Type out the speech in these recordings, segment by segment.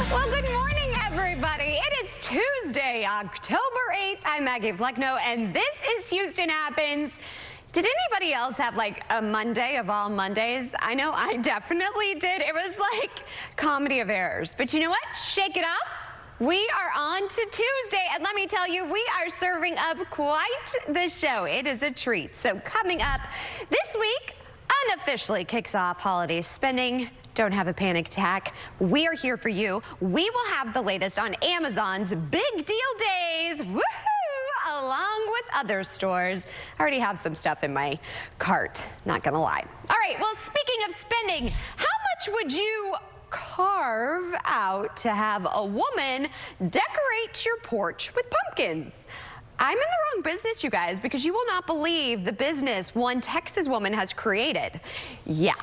Well, good morning, everybody. It is Tuesday, October 8th. I'm Maggie Flecknoe, and this is Houston Happens. Did anybody else have like a Monday of all Mondays? I know I definitely did. It was like comedy of errors. But you know what? Shake it off. We are on to Tuesday, and let me tell you, we are serving up quite the show. It is a treat. So coming up this week, unofficially kicks off holiday spending. Don't have a panic attack. We are here for you. We will have the latest on Amazon's big deal days. Woohoo! Along with other stores. I already have some stuff in my cart, not gonna lie. All right, well, speaking of spending, how much would you carve out to have a woman decorate your porch with pumpkins? I'm in the wrong business, you guys, because you will not believe the business one Texas woman has created. Yeah.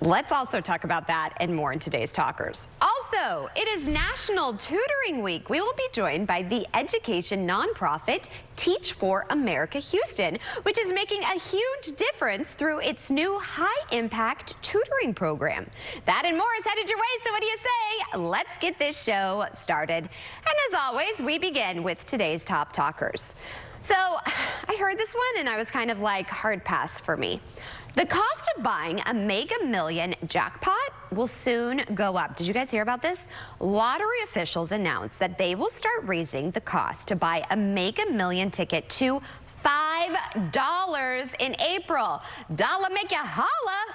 Let's also talk about that and more in today's Talkers. Also, it is National Tutoring Week. We will be joined by the education nonprofit Teach for America Houston, which is making a huge difference through its new high-impact tutoring program. That and more is headed your way, so what do you say? Let's get this show started. And as always, we begin with today's top talkers. So I heard this one and I was kind of like, hard pass for me. The cost of buying a Mega Million jackpot will soon go up. Did you guys hear about this? Lottery officials announced that they will start raising the cost to buy a Mega Million ticket to $5 in April. Dollar make ya holla,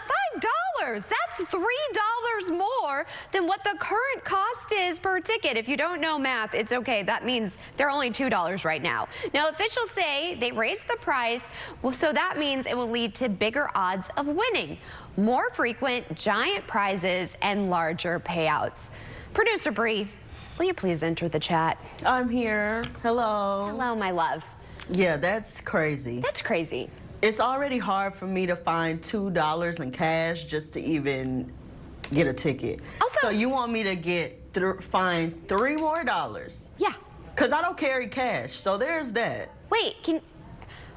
$5. That's $3 more than what the current cost is per ticket. If you don't know math, it's okay. That means they're only $2 right now. Now, officials say they raised the price, well, so that means it will lead to bigger odds of winning, more frequent giant prizes, and larger payouts. Producer Bree, will you please enter the chat? I'm here. Hello. Hello, my love. Yeah, that's crazy. That's crazy. It's already hard for me to find $2 in cash just to even get a ticket. Also, so you want me to find $3 more? Yeah. Because I don't carry cash, so there's that. Wait,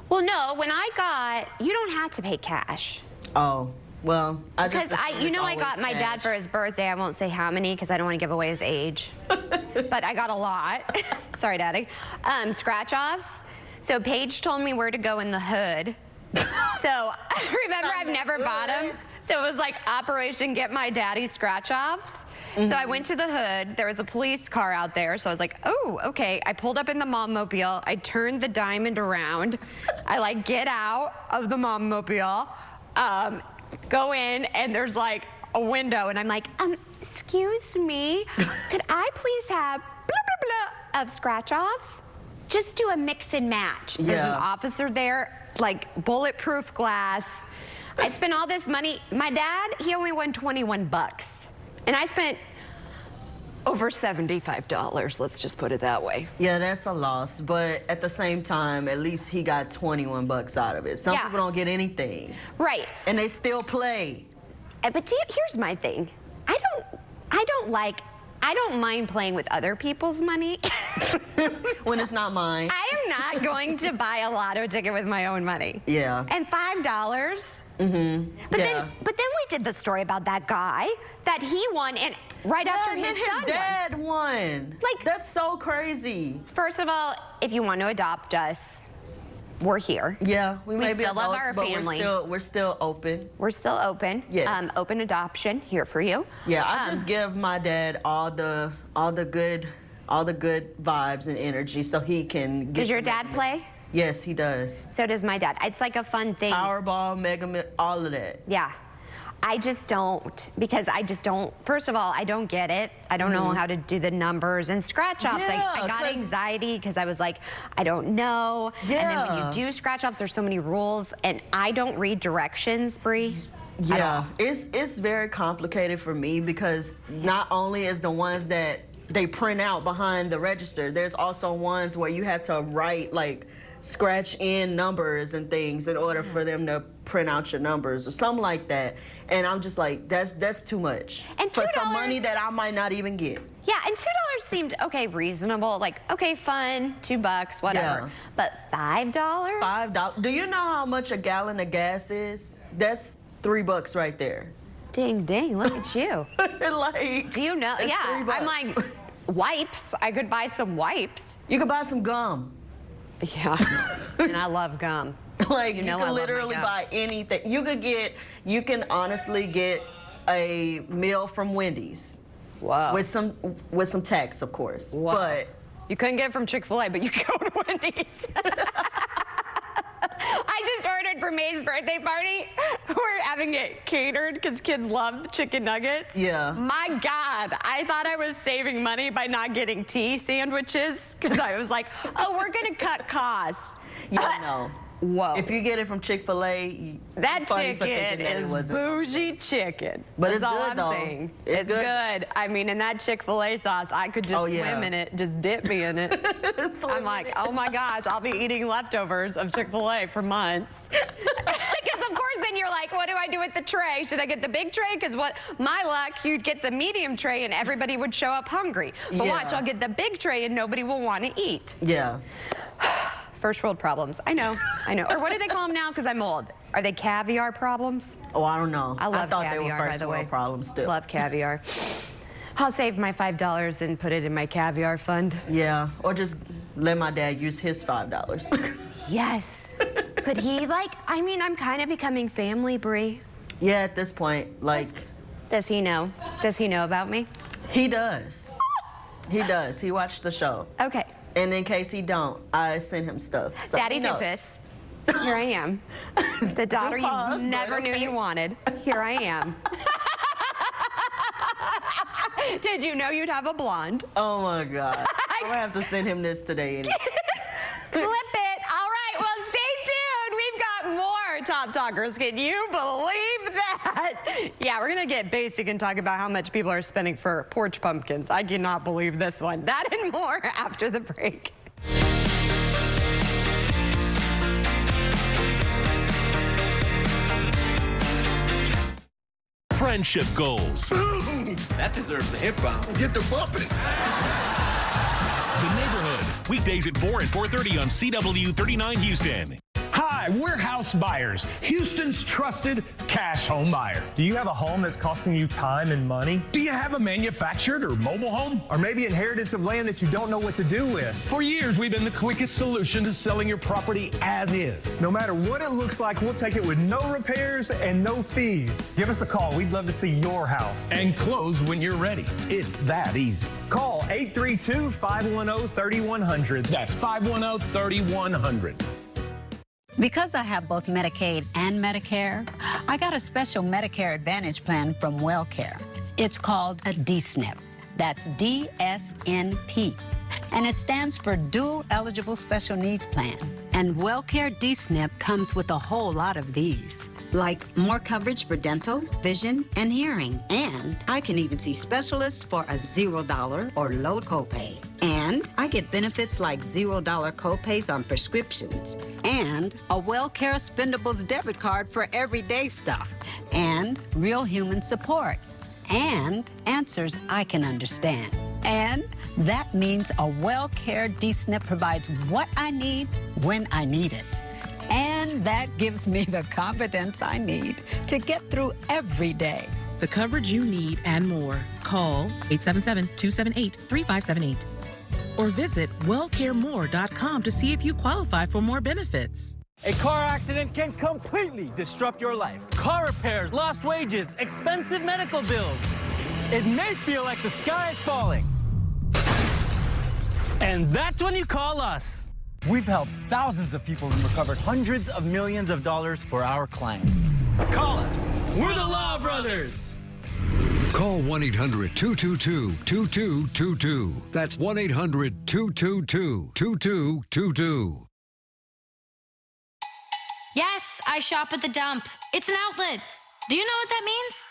well, no, when I got, you don't have to pay cash. Oh, well, because I got my dad for his birthday. I won't say how many because I don't want to give away his age. But I got a lot. Sorry, Daddy. Scratch-offs. So Paige told me where to go in the hood. So remember, I've never bought them. So it was like Operation Get My Daddy scratch-offs. So I went to the hood. There was a police car out there. So I was like, oh, okay. I pulled up in the mom-mobile. I turned the diamond around. I like get out of the mom-mobile, go in, and there's like a window. And I'm like, excuse me, could I please have blah, blah, blah of scratch-offs? Just do a mix and match. There's an officer there, like bulletproof glass. I spent all this money. My dad, he only won 21 bucks. And I spent over $75, let's just put it that way. Yeah, that's a loss. But at the same time, at least he got 21 bucks out of it. Some people don't get anything. Right. And they still play. But here's my thing. I don't mind playing with other people's money. When it's not mine. I am not going to buy a lotto ticket with my own money. Yeah. And $5. But then we did the story about that guy that he won, and right after his son dad won. Like, that's so crazy. First of all, if you want to adopt us, we're here. Yeah, we may still be love adults, our family. We're still open. We're still open. Yes. Open adoption here for you. Yeah, I just give my dad all the good vibes and energy so he can get. Does your dad play? Yes, he does. So does my dad. It's like a fun thing. Powerball, Mega, all of that. Yeah. I just don't, because I just don't, first of all, I don't get it. I don't know how to do the numbers and scratch-offs. Yeah, I got anxiety because I was like, I don't know. Yeah. And then when you do scratch-offs, there's so many rules, and I don't read directions, Bree. Yeah, it's very complicated for me because not only is the ones that they print out behind the register, there's also ones where you have to write, like, scratch in numbers and things in order for them to print out your numbers or something like that. And I'm just like, that's too much. And for some money that I might not even get. Yeah, and $2 seemed okay, reasonable. Like, okay, fun, $2, whatever. Yeah. But $5? $5. Do you know how much a gallon of gas is? That's $3 right there. Ding, ding, look at you. Like, Do you know? it's Yeah, $3. I'm like, wipes. I could buy some wipes. You could buy some gum. Yeah, and I love gum. Like, You you, know I can love my literally gum. buy anything. You can honestly get a meal from Wendy's Whoa. with some tax, of course. Whoa. But You couldn't get it from Chick-fil-A, but you could go to Wendy's. I just ordered for May's birthday party. We're having it catered because kids love chicken nuggets. Yeah. My God, I thought I was saving money by not getting tea sandwiches because I was like, oh, we're going to cut costs. yeah, no. Whoa. If you get it from Chick-fil-A, That funny for chicken thinking that it is wasn't. bougie chicken. But That's it's all good, I'm though. saying. It's good. good. I mean, in that Chick-fil-A sauce, I could just Oh, yeah. swim in it, just dip me in it. I'm like, oh my gosh, I'll be eating leftovers of Chick-fil-A for months. Because of course, then you're like, what do I do with the tray? Should I get the big tray? Because my luck, you'd get the medium tray and everybody would show up hungry. But Yeah. watch, I'll get the big tray and nobody will want to eat. Yeah. First world problems. I know. Or what do they call them now? Because I'm old. Are they caviar problems? Oh, I don't know. I love thought caviar, they were by first the world way. problems still. Love caviar. I'll save my $5 and put it in my caviar fund. Yeah, or just let my dad use his $5. Yes. Could he, I mean, I'm kind of becoming family, Bree. Yeah, at this point, like, Does he know? Does he know about me? he does. He does. He watched the show. Okay. And in case he don't, I send him stuff. So Daddy he knows. Dumpus. Here I am. The daughter pause, you but never knew okay. you wanted. Here I am. Did you know you'd have a blonde? Oh my God. I'm gonna have to send him this today. Anyway. Flip it. All right, well, stay tuned. We've got more Top Talkers. Can you believe that? Yeah, we're going to get basic and talk about how much people are spending for porch pumpkins. I cannot believe this one. That and more after the break. Friendship goals. That deserves a hip bomb. Get the bumping. The Neighborhood. Weekdays at 4 and 4:30 on CW 39 Houston. Hi, we're House Buyers, Houston's trusted cash home buyer. Do you have a home that's costing you time and money? Do you have a manufactured or mobile home? Or maybe inheritance of land that you don't know what to do with? For years, we've been the quickest solution to selling your property as is. No matter what it looks like, we'll take it with no repairs and no fees. Give us a call. We'd love to see your house. And close when you're ready. It's that easy. Call 832-510-3100. That's 510-3100. Because I have both Medicaid and Medicare, I got a special Medicare Advantage plan from WellCare. It's called a DSNP. That's DSNP. And it stands for Dual Eligible Special Needs Plan. And WellCare DSNP comes with a whole lot of these, like more coverage for dental, vision, and hearing. And I can even see specialists for a $0 or low copay. And I get benefits like $0 copays on prescriptions. And a WellCare Spendables debit card for everyday stuff. And real human support. And answers I can understand. And that means a WellCare DSNP provides what I need when I need it. And that gives me the confidence I need to get through every day. The coverage you need and more. Call 877-278-3578 or visit wellcaremore.com to see if you qualify for more benefits. A car accident can completely disrupt your life. Car repairs, lost wages, expensive medical bills. It may feel like the sky is falling. And that's when you call us. We've helped thousands of people and recovered hundreds of millions of dollars for our clients. Call us. We're the Law Brothers. Call 1-800-222-2222. That's 1-800-222-2222. Yes, I shop at The Dump. It's an outlet. Do you know what that means?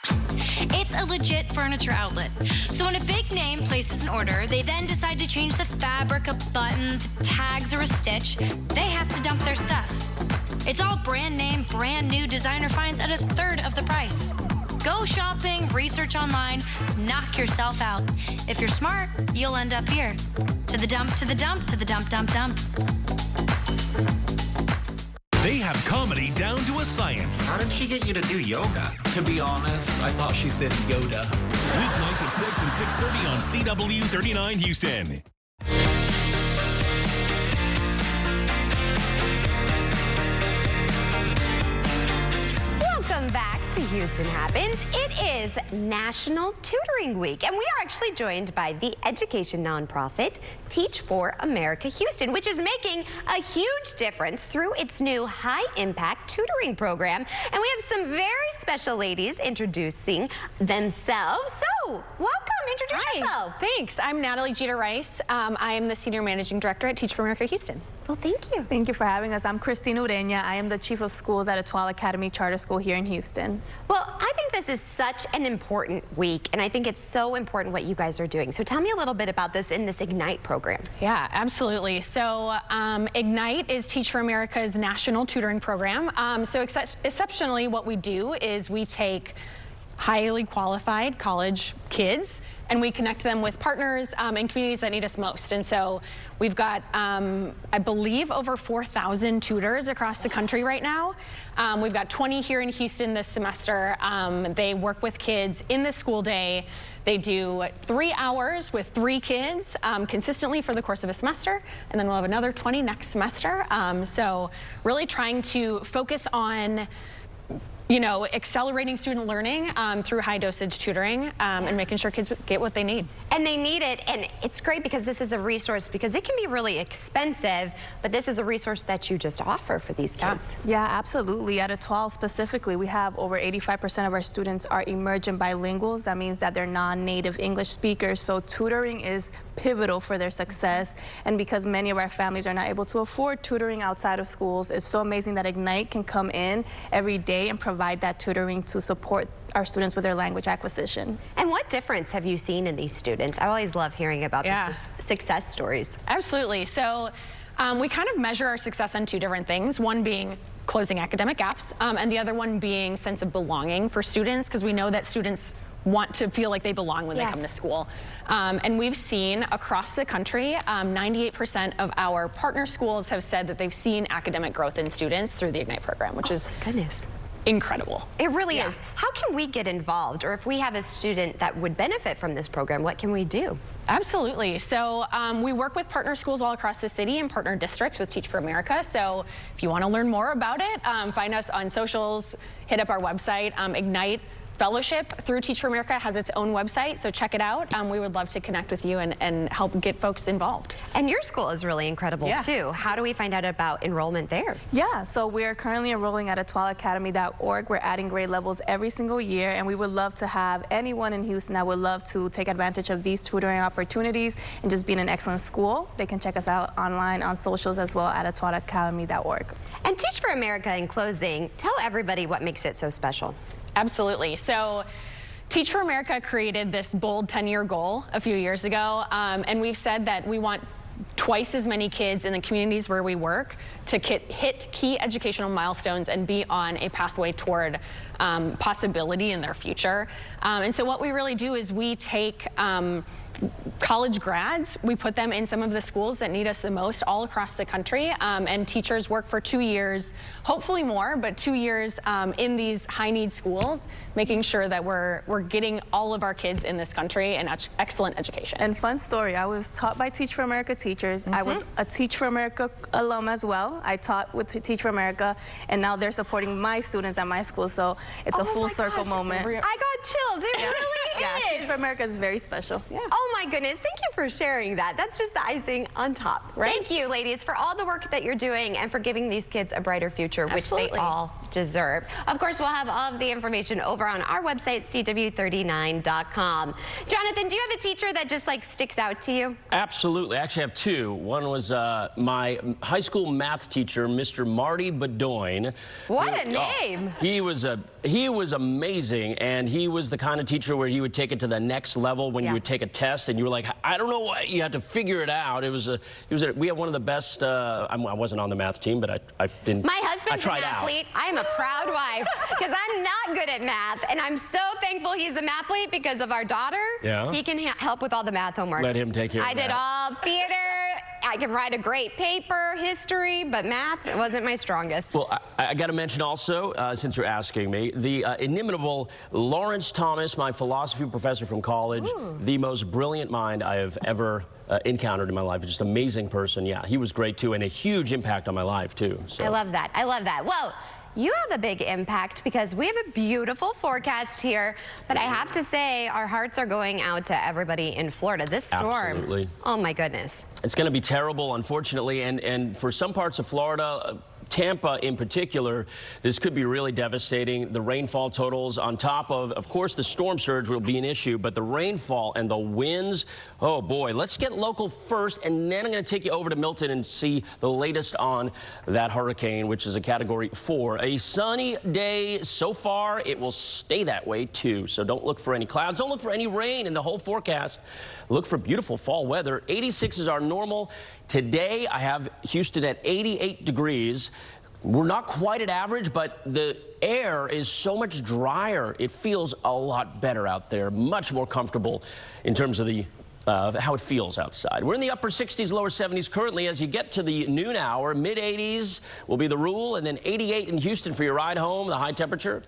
It's a legit furniture outlet. So when a big name places an order, they then decide to change the fabric, a button, the tags, or a stitch, they have to dump their stuff. It's all brand name, brand new designer finds at a third of the price. Go shopping, research online, knock yourself out. If you're smart, you'll end up here. To the dump, to the dump, to the dump, dump, dump. They have comedy down to a science. How did she get you to do yoga? To be honest, I thought she said Yoda. Weeknights at 6 and 6:30 on CW 39 Houston. Welcome back to Houston Happens. It is National Tutoring Week, and we are actually joined by the education nonprofit Teach for America Houston, which is making a huge difference through its new high-impact tutoring program. And we have some very special ladies introducing themselves. So, welcome. Introduce yourself. Thanks. I'm Natalie Jeter Rice. I am the Senior Managing Director at Teach for America Houston. Well, thank you. Thank you for having us. I'm Christina Ureña. I am the Chief of Schools at Etoile Academy Charter School here in Houston. Well, I think this is such an important week, and I think it's so important what you guys are doing. So tell me a little bit about this in this Ignite program. Yeah, absolutely. So Ignite is Teach for America's national tutoring program. So exceptionally, what we do is we take highly qualified college kids and we connect them with partners in communities that need us most. And so we've got, I believe, over 4,000 tutors across the country right now. We've got 20 here in Houston this semester. They work with kids in the school day. They do 3 hours with 3 kids consistently for the course of a semester, and then we'll have another 20 next semester. So really trying to focus on accelerating student learning through high dosage tutoring and making sure kids get what they need. And they need it, and it's great because this is a resource, because it can be really expensive, but this is a resource that you just offer for these kids. Yeah, absolutely. At Etoile specifically, we have over 85% of our students are emergent bilinguals. That means that they're non-native English speakers, so tutoring is pivotal for their success. And because many of our families are not able to afford tutoring outside of schools, it's so amazing that Ignite can come in every day and provide that tutoring to support our students with their language acquisition. And what difference have you seen in these students? I always love hearing about the success stories. Absolutely. So we kind of measure our success on 2 different things, one being closing academic gaps, and the other one being sense of belonging for students, because we know that students want to feel like they belong when they come to school. And we've seen across the country, 98% of our partner schools have said that they've seen academic growth in students through the Ignite program, which is incredible. It really is. How can we get involved, or if we have a student that would benefit from this program, what can we do? Absolutely. So we work with partner schools all across the city and partner districts with Teach for America. So if you want to learn more about it, find us on socials, hit up our website. Ignite Fellowship through Teach for America has its own website, so check it out. We would love to connect with you and help get folks involved. And your school is really incredible too. How do we find out about enrollment there? Yeah, so we are currently enrolling at etoileacademy.org. We're adding grade levels every single year, and we would love to have anyone in Houston that would love to take advantage of these tutoring opportunities and just be in an excellent school. They can check us out online on socials as well at etoileacademy.org. And Teach for America, in closing, tell everybody what makes it so special. Absolutely. So Teach for America created this bold 10-year goal a few years ago, and we've said that we want twice as many kids in the communities where we work to hit key educational milestones and be on a pathway toward possibility in their future. And so what we really do is we take college grads, we put them in some of the schools that need us the most all across the country, and teachers work for 2 years, hopefully more, but 2 years in these high-need schools, making sure that we're getting all of our kids in this country an excellent education. And fun story, I was taught by Teach for America teachers. I was a Teach for America alum as well. I taught with Teach for America, and now they're supporting my students at my school, so it's a full circle moment. I got chills. It really Yeah, is. Teach for America is very special. Oh my goodness, thank you for sharing that. That's just the icing on top. Right? Thank you, ladies, for all the work that you're doing and for giving these kids a brighter future, which they all deserve. Of course, we'll have all of the information over on our website, CW39.com. Jonathan, do you have a teacher that just sticks out to you? Absolutely. I actually have 2. One was my high school math teacher, Mr. Marty Bedoin. What a name. He was amazing, and he was the kind of teacher where he would take it to the next level when you would take a test and you were like, I don't know what, you had to figure it out. We had one of the best, I wasn't on the math team, but I didn't. My husband's an athlete. I am a proud wife because I'm not good at math, and I'm so thankful he's a mathlete because of our daughter. Yeah. He can help with all the math homework. Let him take care of I did all theater. I can write a great paper, history, but math wasn't my strongest. Well, I got to mention also, since you're asking me, the inimitable Lawrence Thomas, my philosophy professor from college, the most brilliant mind I have ever encountered in my life. Just amazing person. Yeah, he was great too, and a huge impact on my life too. So. I love that. I love that. Well, you have a big impact because we have a beautiful forecast here, but I have to say our hearts are going out to everybody in Florida. This storm, Absolutely. Oh my goodness. It's going to be terrible, unfortunately, and for some parts of Florida, Tampa in particular, this could be really devastating. The rainfall totals on top of course, the storm surge will be an issue, but the rainfall and the winds, oh boy. Let's get local first, and then I'm going to take you over to Milton and see the latest on that hurricane, which is a Category 4. A sunny day so far. It will stay that way, too, so don't look for any clouds. Don't look for any rain in the whole forecast. Look for beautiful fall weather. 86 is our normal. Today, I have Houston at 88 degrees. We're not quite at average, but the air is so much drier. It feels a lot better out there, much more comfortable in terms of the how it feels outside. We're in the upper 60s, lower 70s currently. As you get to the noon hour, mid-80s will be the rule, and then 88 in Houston for your ride home, the high temperature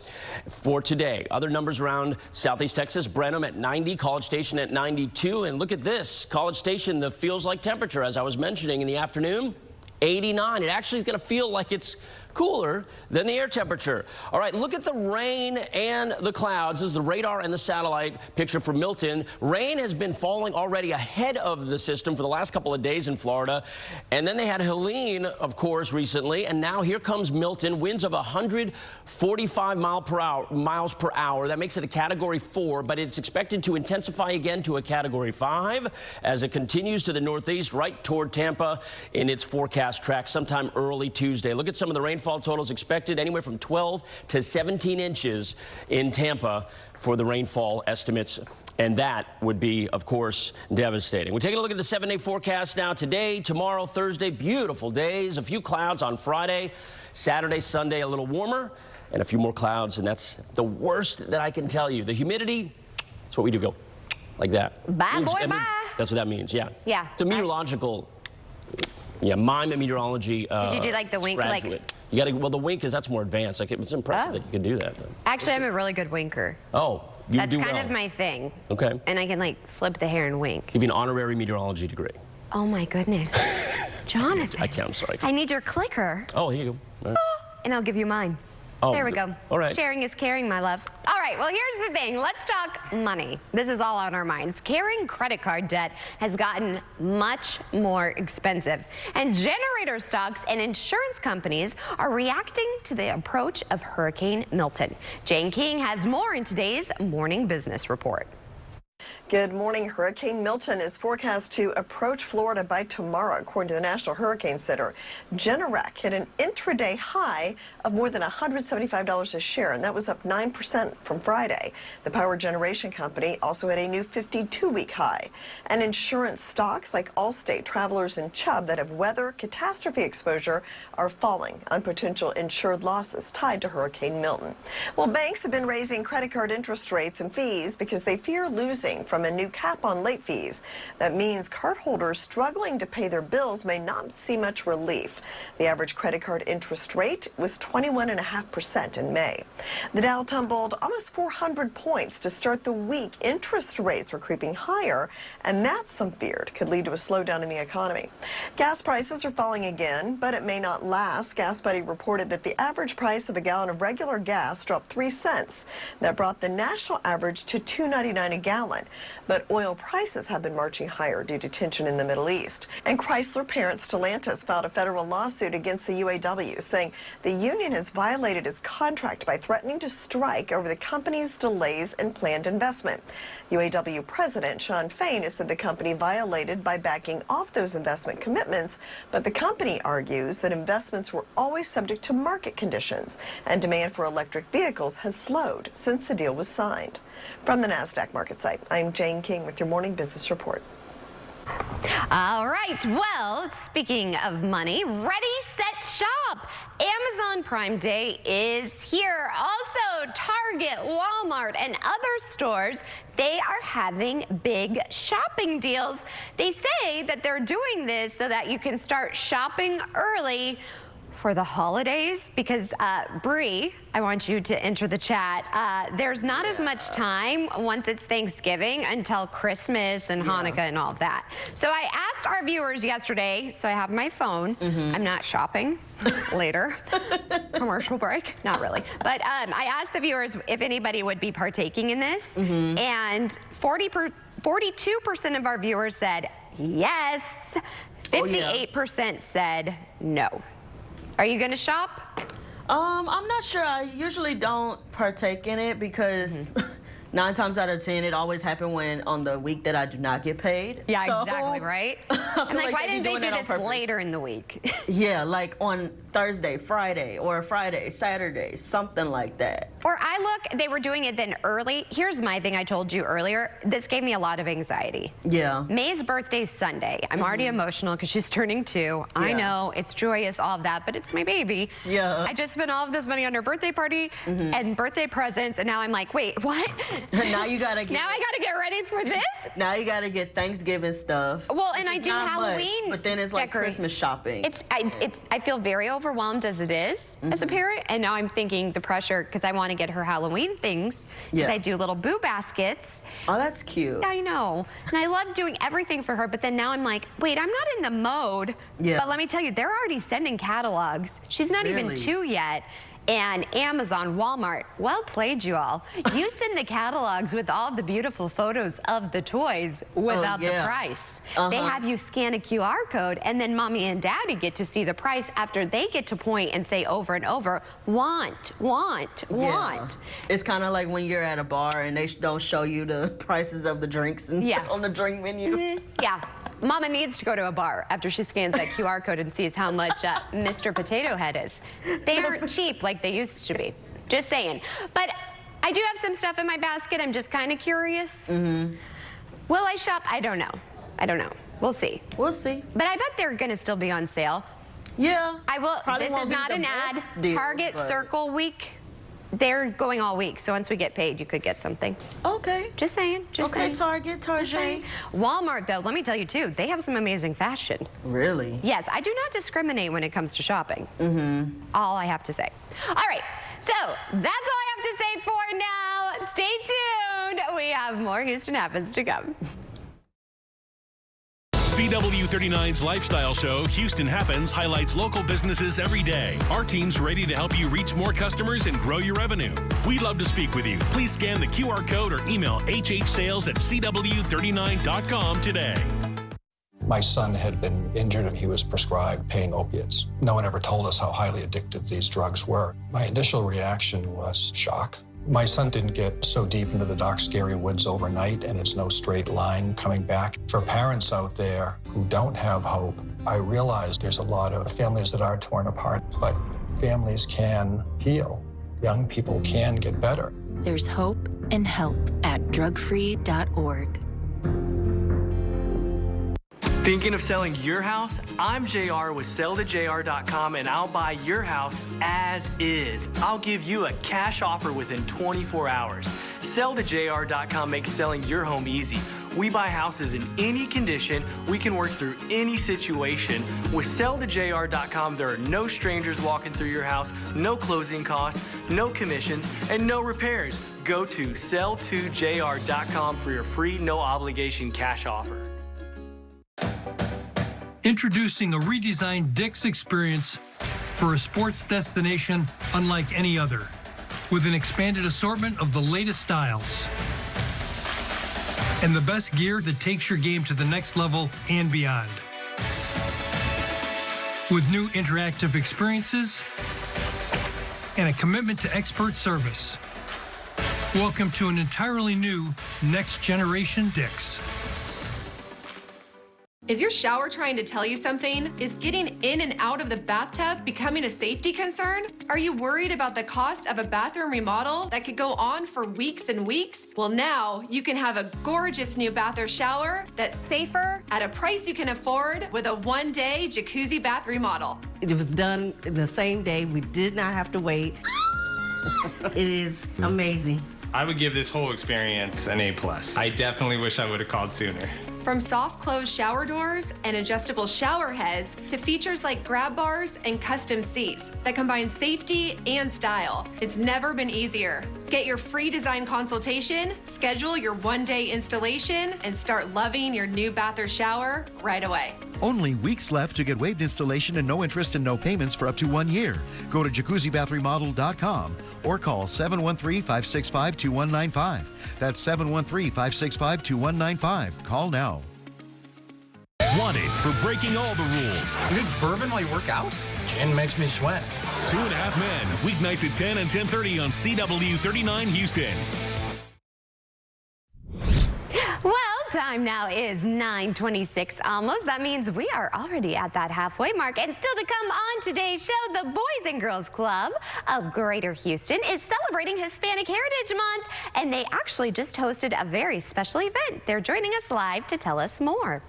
for today. Other numbers around Southeast Texas, Brenham at 90, College Station at 92, and look at this, College Station, the feels like temperature, as I was mentioning in the afternoon, 89. It actually is going to feel like it's cooler than the air temperature. All right, look at the rain and the clouds. This is the radar and the satellite picture for Milton. Rain has been falling already ahead of the system for the last couple of days in Florida. And then they had Helene, of course, recently. And now here comes Milton, winds of 145 miles per hour. That makes it a Category 4, but it's expected to intensify again to a Category 5 as it continues to the northeast right toward Tampa in its forecast track sometime early Tuesday. Look at some of the rainfall totals expected, anywhere from 12 to 17 inches in Tampa for the rainfall estimates. And that would be, of course, devastating. We're taking a look at the 7-day forecast now. Today, tomorrow, Thursday, beautiful days. A few clouds on Friday. Saturday, Sunday, a little warmer. And a few more clouds. And that's the worst that I can tell you. The humidity, that's what we do, go like that. Bye, boy, bye. That's what that means, yeah. Yeah. It's a meteorological, mime and meteorology Did you do like the wink? Graduate. You got to, well, the wink is, that's more advanced. Like, it's impressive that you can do that. Though. Actually, I'm a really good winker. Oh, you That's do kind well. of my thing. Okay. And I can like flip the hair and wink. Give you an honorary meteorology degree. Oh my goodness. Jonathan. I can't, I'm sorry. I need your clicker. Oh, here you go. All right. And I'll give you mine. Oh, there we go. All right. Sharing is caring, my love. All right, well, here's the thing. Let's talk money. This is all on our minds. Carrying credit card debt has gotten much more expensive. And generator stocks and insurance companies are reacting to the approach of Hurricane Milton. Jane King has more in today's Morning Business Report. Good morning. Hurricane Milton is forecast to approach Florida by tomorrow, according to the National Hurricane Center. Generac hit an intraday high of more than $175 a share, and that was up 9% from Friday. The power generation company also had a new 52-week high. And insurance stocks like Allstate, Travelers, and Chubb that have weather catastrophe exposure are falling on potential insured losses tied to Hurricane Milton. Well, banks have been raising credit card interest rates and fees because they fear losing from a new cap on late fees. That means cardholders struggling to pay their bills may not see much relief. The average credit card interest rate was 21.5% in May. The Dow tumbled almost 400 points to start the week. Interest rates were creeping higher, and that, some feared, could lead to a slowdown in the economy. Gas prices are falling again, but it may not last. GasBuddy reported that the average price of a gallon of regular gas dropped 3 cents. That brought the national average to $2.99 a gallon. But oil prices have been marching higher due to tension in the Middle East. And Chrysler parent Stellantis filed a federal lawsuit against the UAW, saying the union has violated its contract by threatening to strike over the company's delays in planned investment. UAW President Shawn Fain has said the company violated by backing off those investment commitments, but the company argues that investments were always subject to market conditions, and demand for electric vehicles has slowed since the deal was signed. From the NASDAQ market site, I'm Jane King with your Morning Business Report. All right, well, speaking of money, ready, set, shop. Amazon Prime Day is here. Also, Target, Walmart, and other stores, they are having big shopping deals. They say that they're doing this so that you can start shopping early for the holidays, because Bree, I want you to enter the chat. There's not as much time once it's Thanksgiving until Christmas and Hanukkah and all of that. So I asked our viewers yesterday, so I have my phone. I'm not shopping later. Commercial break, not really. But I asked the viewers if anybody would be partaking in this, and 42% of our viewers said yes. 58% said no. Are you going to shop? I'm not sure. I usually don't partake in it because 9 times out of 10, it always happens on the week that I do not get paid. Yeah, so, exactly, right? I'm like, why didn't they do this later in the week? Yeah, like on Thursday, Friday, or Friday, Saturday, something like that. Or I look, they were doing it then early. Here's my thing I told you earlier. This gave me a lot of anxiety. Yeah. May's birthday's Sunday. I'm already emotional because she's turning 2. I know, it's joyous, all of that, but it's my baby. Yeah. I just spent all of this money on her birthday party and birthday presents, and now I'm like, wait, what? Now you gotta get. Now I gotta get ready for this? Now you gotta get Thanksgiving stuff. Well, and I do Halloween. But then it's like Christmas shopping. I feel very overwhelmed as it is as a parent, and now I'm thinking the pressure because I want to get her Halloween things because I do little boo baskets. Oh, that's cute. I know, and I love doing everything for her. But then now I'm like, wait, I'm not in the mode. Yeah. But let me tell you, they're already sending catalogs. She's not even 2 yet. And Amazon, Walmart, well played, you all. You send the catalogs with all the beautiful photos of the toys without the price. They have you scan a QR code, and then mommy and daddy get to see the price after they get to point and say over and over, want, want, want. It's kind of like when you're at a bar and they don't show you the prices of the drinks and on the drink menu. Yeah. Mama needs to go to a bar after she scans that QR code and sees how much Mr. Potato Head is. They aren't cheap like they used to be. Just saying. But I do have some stuff in my basket. I'm just kind of curious. Will I shop? I don't know. I don't know. We'll see. We'll see. But I bet they're going to still be on sale. Yeah. I will. Probably This is not an ad. Target Circle Week. They're going all week, so once we get paid, you could get something. Okay. Just saying. Just saying. Target. Walmart, though, let me tell you, too, they have some amazing fashion. Really? Yes, I do not discriminate when it comes to shopping. All I have to say. All right, so that's all I have to say for now. Stay tuned. We have more Houston Happens to come. CW39's lifestyle show, Houston Happens, highlights local businesses every day. Our team's ready to help you reach more customers and grow your revenue. We'd love to speak with you. Please scan the QR code or email hhsales@cw39.com today. My son had been injured and he was prescribed pain opiates. No one ever told us how highly addictive these drugs were. My initial reaction was shock. My son didn't get so deep into the dark, scary woods overnight, and it's no straight line coming back. For parents out there who don't have hope, I realize there's a lot of families that are torn apart, but families can heal. Young people can get better. There's hope and help at drugfree.org. Thinking of selling your house? I'm JR with selltojr.com, and I'll buy your house as is. I'll give you a cash offer within 24 hours. Selltojr.com makes selling your home easy. We buy houses in any condition. We can work through any situation. With selltojr.com, there are no strangers walking through your house, no closing costs, no commissions, and no repairs. Go to sell2jr.com for your free, no obligation cash offer. Introducing a redesigned Dick's experience for a sports destination unlike any other, with an expanded assortment of the latest styles and the best gear that takes your game to the next level and beyond. With new interactive experiences and a commitment to expert service. Welcome to an entirely new next generation Dick's. Is your shower trying to tell you something? Is getting in and out of the bathtub becoming a safety concern? Are you worried about the cost of a bathroom remodel that could go on for weeks and weeks? Well, now you can have a gorgeous new bath or shower that's safer at a price you can afford with a one-day jacuzzi bath remodel. It was done the same day. We did not have to wait. It is amazing. I would give this whole experience an A+. I definitely wish I would have called sooner. From soft close shower doors and adjustable shower heads to features like grab bars and custom seats that combine safety and style, it's never been easier. Get your free design consultation, schedule your one-day installation, and start loving your new bath or shower right away. Only weeks left to get waived installation and no interest and no payments for up to 1 year. Go to jacuzzibathremodel.com or call 713-565-2195. That's 713-565-2195. Call now. Wanted for breaking all the rules. You need bourbon while you work out? Gin makes me sweat. 2.5 Men, weeknights at 10 and 10:30 on CW 39 Houston. Well, time now is 9:26 almost. That means we are already at that halfway mark. And still to come on today's show, the Boys and Girls Club of Greater Houston is celebrating Hispanic Heritage Month, and they actually just hosted a very special event. They're joining us live to tell us more.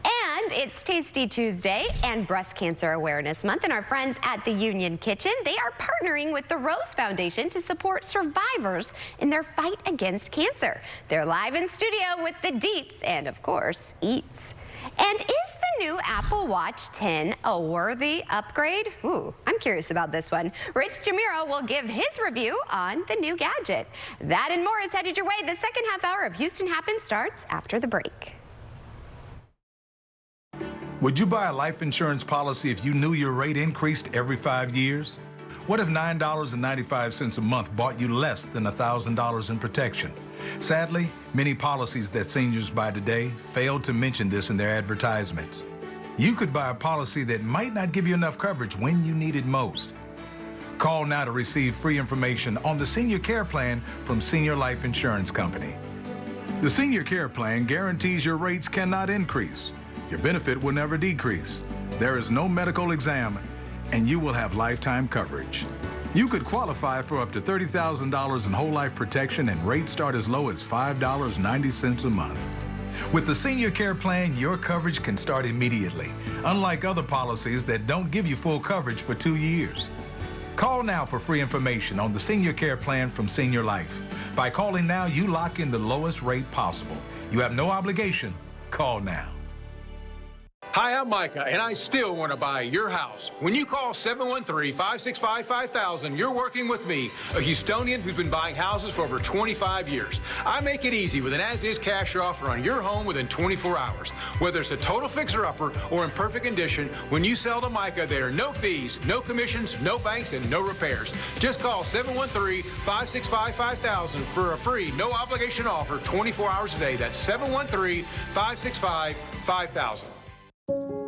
And it's Tasty Tuesday and Breast Cancer Awareness Month, and our friends at the Union Kitchen, they are partnering with the Rose Foundation to support survivors in their fight against cancer. They're live in studio with the deets and, of course, eats. And is the new Apple Watch 10 a worthy upgrade? Ooh, I'm curious about this one. Rich Jamiro will give his review on the new gadget. That and more is headed your way. The second half hour of Houston Happens starts after the break. Would you buy a life insurance policy if you knew your rate increased every 5 years? What if $9.95 a month bought you less than $1,000 in protection? Sadly, many policies that seniors buy today fail to mention this in their advertisements. You could buy a policy that might not give you enough coverage when you need it most. Call now to receive free information on the Senior Care Plan from Senior Life Insurance Company. The Senior Care Plan guarantees your rates cannot increase. Your benefit will never decrease. There is no medical exam, and you will have lifetime coverage. You could qualify for up to $30,000 in whole life protection, and rates start as low as $5.90 a month. With the Senior Care Plan, your coverage can start immediately, unlike other policies that don't give you full coverage for 2 years. Call now for free information on the Senior Care Plan from Senior Life. By calling now, you lock in the lowest rate possible. You have no obligation. Call now. Hi, I'm Micah, and I still want to buy your house. When you call 713-565-5000, you're working with me, a Houstonian who's been buying houses for over 25 years. I make it easy with an as-is cash offer on your home within 24 hours. Whether it's a total fixer-upper or in perfect condition, when you sell to Micah, there are no fees, no commissions, no banks, and no repairs. Just call 713-565-5000 for a free, no-obligation offer 24 hours a day. That's 713-565-5000.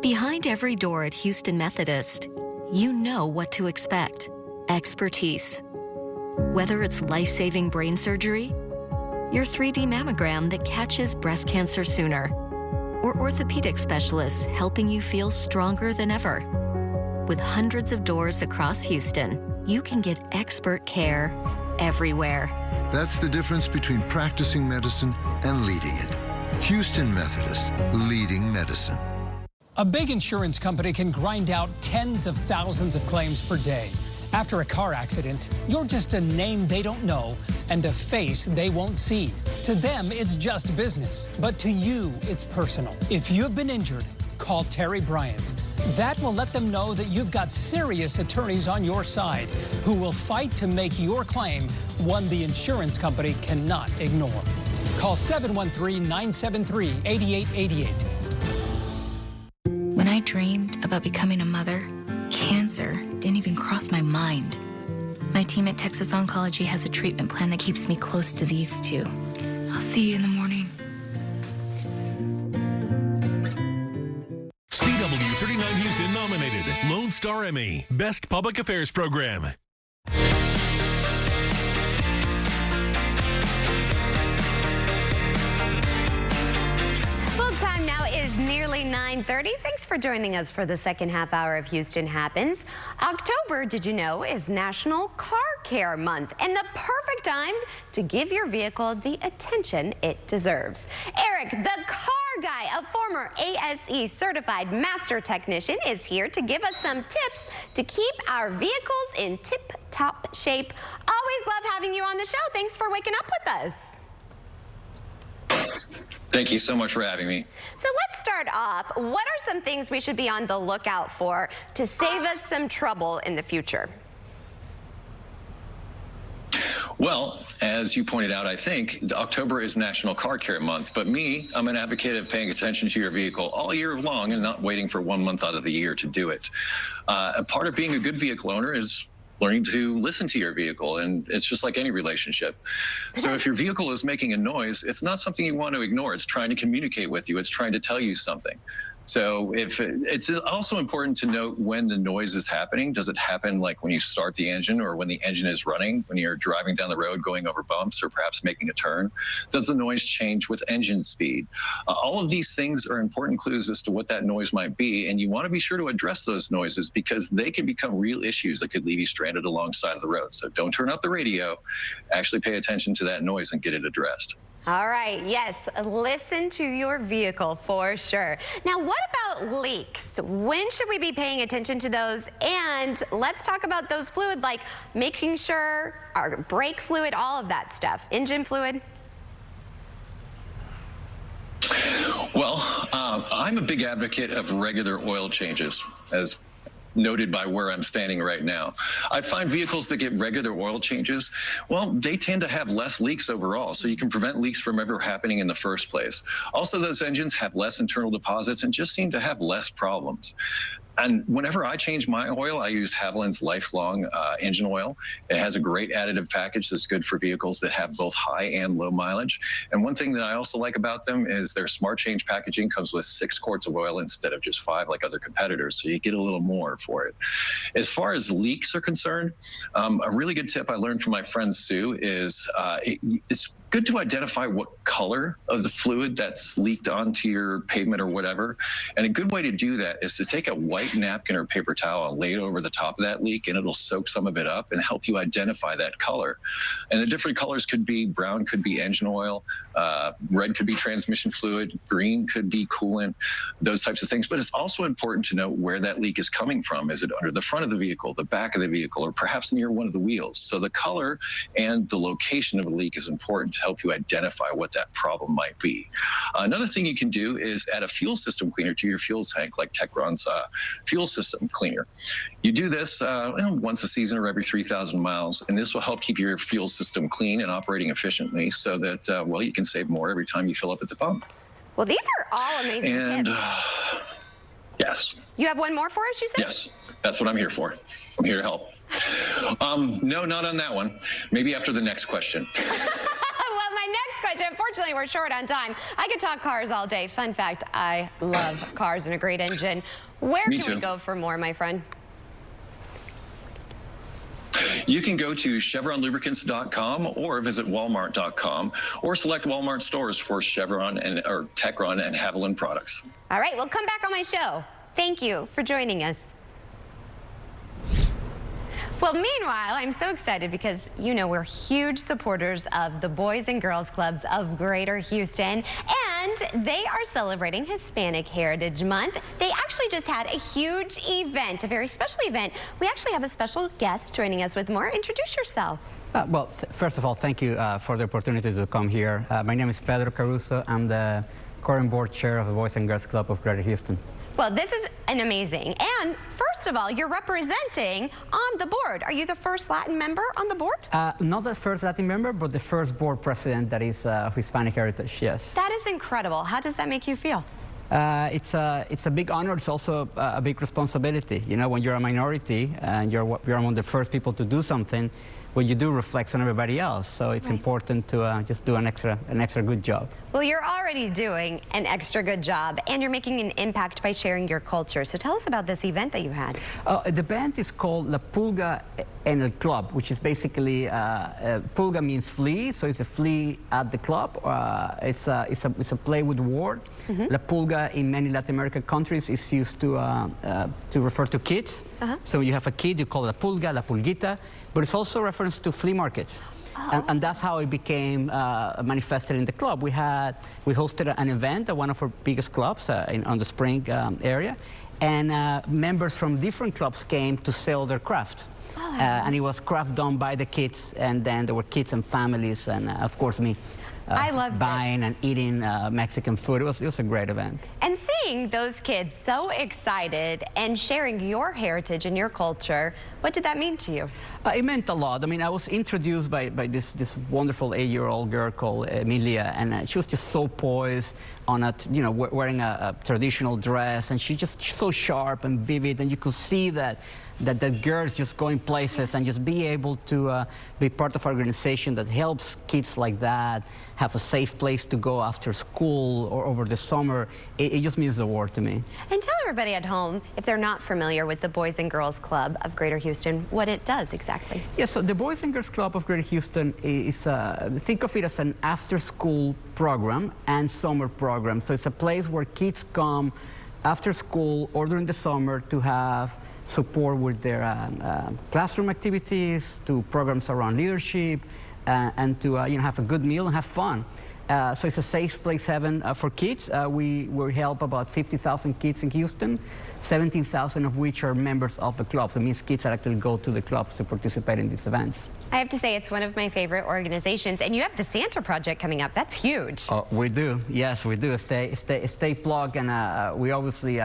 Behind every door at Houston Methodist, you know what to expect. Expertise. Whether it's life-saving brain surgery, your 3D mammogram that catches breast cancer sooner, or orthopedic specialists helping you feel stronger than ever. With hundreds of doors across Houston, you can get expert care everywhere. That's the difference between practicing medicine and leading it. Houston Methodist, leading medicine. A big insurance company can grind out tens of thousands of claims per day. After a car accident, you're just a name they don't know and a face they won't see. To them, it's just business, but to you, it's personal. If you've been injured, call Terry Bryant. That will let them know that you've got serious attorneys on your side who will fight to make your claim one the insurance company cannot ignore. Call 713-973-8888. When I dreamed about becoming a mother, cancer didn't even cross my mind. My team at Texas Oncology has a treatment plan that keeps me close to these two. I'll see you in the morning. CW 39 Houston nominated Lone Star Emmy, Best Public Affairs Program. Well, time now now is nearly 9:30. Thanks for joining us for the second half hour of Houston Happens. October, did you know, is National Car Care Month, and the perfect time to give your vehicle the attention it deserves. Eric, the car guy, a former ASE certified master technician, is here to give us some tips to keep our vehicles in tip-top shape. Always love having you on the show. Thanks for waking up with us. Thank you so much for having me. So let's start off. What are some things we should be on the lookout for to save us some trouble in the future? Well, as you pointed out, I think October is National Car Care Month, but I'm an advocate of paying attention to your vehicle all year long and not waiting for 1 month out of the year to do it. A part of being a good vehicle owner is learning to listen to your vehicle, and it's just like any relationship. So if your vehicle is making a noise, it's not something you want to ignore. It's trying to communicate with you. It's trying to tell you something. So it's also important to note when the noise is happening. Does it happen like when you start the engine, or when the engine is running, when you're driving down the road going over bumps, or perhaps making a turn? Does the noise change with engine speed? All of these things are important clues as to what that noise might be, and you want to be sure to address those noises because they can become real issues that could leave you stranded alongside of the road. So don't turn up the radio, actually pay attention to that noise and get it addressed. All right, yes, listen to your vehicle for sure. Now, what about leaks? When should we be paying attention to those? And let's talk about those fluid, like making sure our brake fluid, all of that stuff, engine fluid. Well, I'm a big advocate of regular oil changes, as noted by where I'm standing right now. I find vehicles that get regular oil changes, well, they tend to have less leaks overall, so you can prevent leaks from ever happening in the first place. Also, those engines have less internal deposits and just seem to have less problems. And whenever I change my oil, I use Haviland's Lifelong engine oil. It has a great additive package that's good for vehicles that have both high and low mileage. And one thing that I also like about them is their Smart Change packaging comes with 6 quarts of oil instead of just 5 like other competitors, so you get a little more for it. As far as leaks are concerned, a really good tip I learned from my friend Sue is it's good to identify what color of the fluid that's leaked onto your pavement or whatever. And a good way to do that is to take a white napkin or paper towel and lay it over the top of that leak, and it'll soak some of it up and help you identify that color. And the different colors could be brown, could be engine oil, red could be transmission fluid, green could be coolant, those types of things. But it's also important to know where that leak is coming from. Is it under the front of the vehicle, the back of the vehicle, or perhaps near one of the wheels? So the color and the location of a leak is important to help you identify what that problem might be. Another thing you can do is add a fuel system cleaner to your fuel tank, like Techron's fuel system cleaner. You do this once a season or every 3,000 miles, and this will help keep your fuel system clean and operating efficiently so that, well, you can save more every time you fill up at the pump. Well, these are all amazing tips. Yes. You have one more for us, you said? Yes, that's what I'm here for. I'm here to help. No, not on that one. Maybe after the next question. Well, my next question, unfortunately, we're short on time. I could talk cars all day. Fun fact, I love cars and a great engine. Where can we go for more, my friend? You can go to ChevronLubricants.com or visit Walmart.com or select Walmart stores for Chevron or Techron and Haviland products. All right, well, come back on my show. Thank you for joining us. Well, meanwhile, I'm so excited because, you know, we're huge supporters of the Boys and Girls Clubs of Greater Houston, and they are celebrating Hispanic Heritage Month. They actually just had a huge event, a very special event. We actually have a special guest joining us with more. Introduce yourself. First of all, thank you for the opportunity to come here. My name is Pedro Caruso. I'm the current board chair of the Boys and Girls Club of Greater Houston. Well, this is an amazing. And first of all, you're representing on the board. Are you the first Latin member on the board? Not the first Latin member, but the first board president that is of Hispanic heritage, yes. That is incredible. How does that make you feel? It's a big honor. It's also a big responsibility. You know, when you're a minority and you're among the first people to do something, what you do reflects on everybody else. So it's important to just do an extra good job. Well, you're already doing an extra good job, and you're making an impact by sharing your culture. So tell us about this event that you had. The event is called La Pulga en el Club, which is basically, pulga means flea, so it's a flea at the club. It's a play with word. La Pulga in many Latin American countries is used to refer to kids. So you have a kid, you call it La Pulga, La Pulguita, but it's also a reference to flea markets. And that's how it became manifested in the club. We hosted an event at one of our biggest clubs on the Spring area, and members from different clubs came to sell their craft. And it was craft done by the kids, and then there were kids and families, and of course me. I loved buying and eating Mexican food. It was a great event. And seeing those kids so excited and sharing your heritage and your culture, what did that mean to you? It meant a lot. I mean, I was introduced by this wonderful 8-year-old girl called Emilia, and she was just so poised on it, you know, wearing a traditional dress, and she's just so sharp and vivid, and you could see that girl's just going places, and just be able to be part of an organization that helps kids like that have a safe place to go after school or over the summer. It just means the world to me. And tell everybody at home, if they're not familiar with the Boys and Girls Club of Greater Houston, what it does exactly. Yes, so the Boys and Girls Club of Greater Houston is, think of it as an after-school program and summer program. So it's a place where kids come after school or during the summer to have support with their classroom activities, to programs around leadership, and to have a good meal and have fun. So it's a safe place heaven for kids. We help about 50,000 kids in Houston, 17,000 of which are members of the clubs. It means kids that actually go to the clubs to participate in these events. I have to say, it's one of my favorite organizations, and you have the Santa Project coming up. That's huge. We do, yes, we do. Stay plugged, and we obviously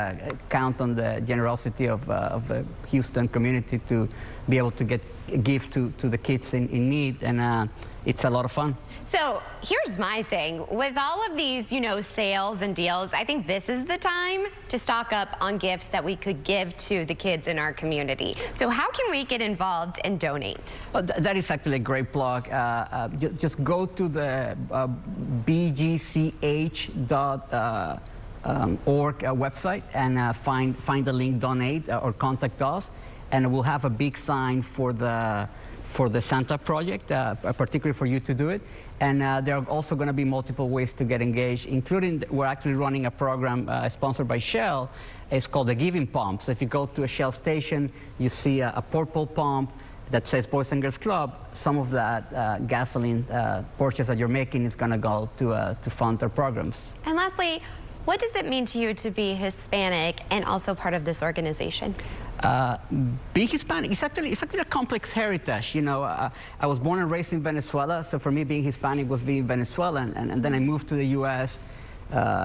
count on the generosity of the Houston community to be able to get a gift to the kids in need, and it's a lot of fun. So here's my thing. With all of these, sales and deals, I think this is the time to stock up on gifts that we could give to the kids in our community. So how can we get involved and donate? That is actually a great plug. Just go to the bgch.org website and find the link donate or contact us, and we'll have a big sign for the Santa Project, particularly for you to do it. And there are also going to be multiple ways to get engaged, including we're actually running a program sponsored by Shell. It's called the Giving Pump. So if you go to a Shell station, you see a purple pump that says Boys and Girls Club. Some of that gasoline purchase that you're making is going to go to fund our programs. And lastly, what does it mean to you to be Hispanic and also part of this organization? Being Hispanic, it's actually a complex heritage. I was born and raised in Venezuela, so for me being Hispanic was being Venezuelan, and then I moved to the U.S.